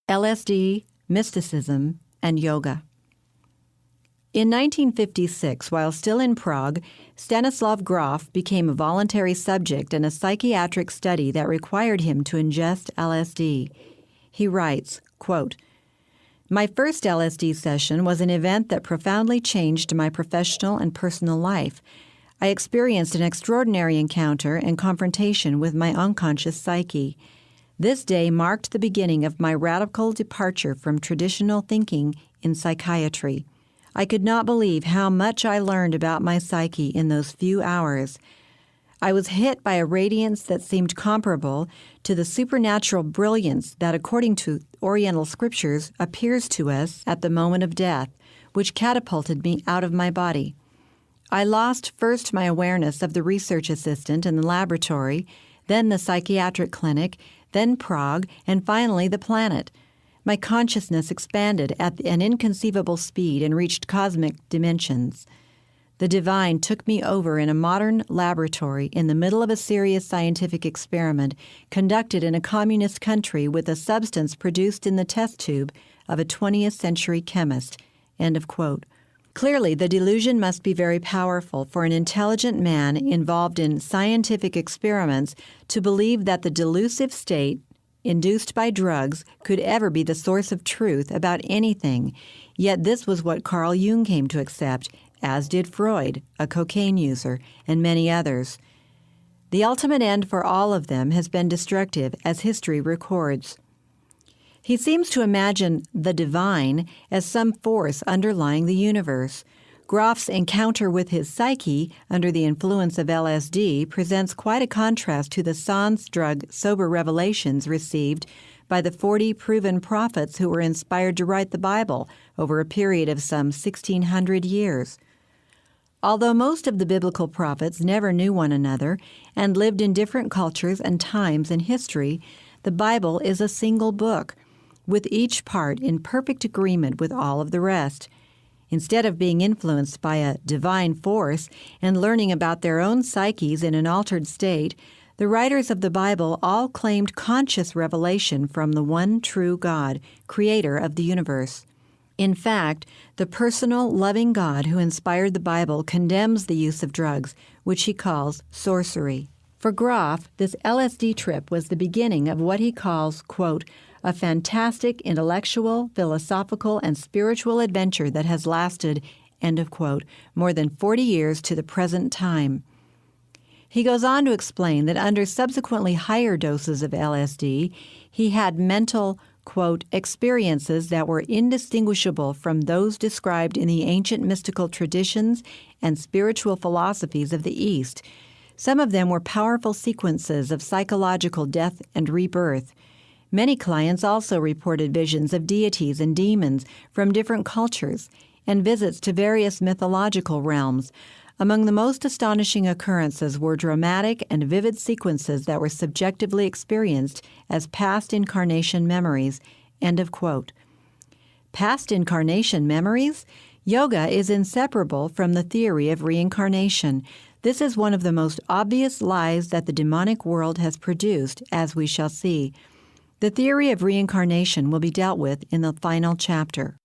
LSD, Mysticism, and Yoga. In 1956, while still in Prague, Stanislav Grof became a voluntary subject in a psychiatric study that required him to ingest LSD. He writes, quote, "My first LSD session was an event that profoundly changed my professional and personal life. I experienced an extraordinary encounter and confrontation with my unconscious psyche. This day marked the beginning of my radical departure from traditional thinking in psychiatry. I could not believe how much I learned about my psyche in those few hours. I was hit by a radiance that seemed comparable to the supernatural brilliance that, according to Oriental scriptures, appears to us at the moment of death, which catapulted me out of my body. I lost first my awareness of the research assistant in the laboratory, then the psychiatric clinic, then Prague, and finally the planet. My consciousness expanded at an inconceivable speed and reached cosmic dimensions. The divine took me over in a modern laboratory in the middle of a serious scientific experiment conducted in a communist country with a substance produced in the test tube of a 20th century chemist." End of quote. Clearly, the delusion must be very powerful for an intelligent man involved in scientific experiments to believe that the delusive state induced by drugs could ever be the source of truth about anything. Yet this was what Carl Jung came to accept, as did Freud, a cocaine user, and many others. The ultimate end for all of them has been destructive, as history records. He seems to imagine the divine as some force underlying the universe. Grof's encounter with his psyche under the influence of LSD presents quite a contrast to the sans drug sober revelations received by the 40 proven prophets who were inspired to write the Bible over a period of some 1,600 years. Although most of the biblical prophets never knew one another and lived in different cultures and times in history, the Bible is a single book, with each part in perfect agreement with all of the rest. Instead of being influenced by a divine force and learning about their own psyches in an altered state, the writers of the Bible all claimed conscious revelation from the one true God, creator of the universe. In fact, the personal, loving God who inspired the Bible condemns the use of drugs, which he calls sorcery. For Grof, this LSD trip was the beginning of what he calls, quote, "a fantastic intellectual, philosophical, and spiritual adventure that has lasted," end of quote, "more than 40 years to the present time." He goes on to explain that under subsequently higher doses of LSD, he had mental, quote, "experiences that were indistinguishable from those described in the ancient mystical traditions and spiritual philosophies of the East. Some of them were powerful sequences of psychological death and rebirth. Many clients also reported visions of deities and demons from different cultures and visits to various mythological realms. Among the most astonishing occurrences were dramatic and vivid sequences that were subjectively experienced as past incarnation memories." End of quote. Past incarnation memories? Yoga is inseparable from the theory of reincarnation. This is one of the most obvious lies that the demonic world has produced, as we shall see. The theory of reincarnation will be dealt with in the final chapter.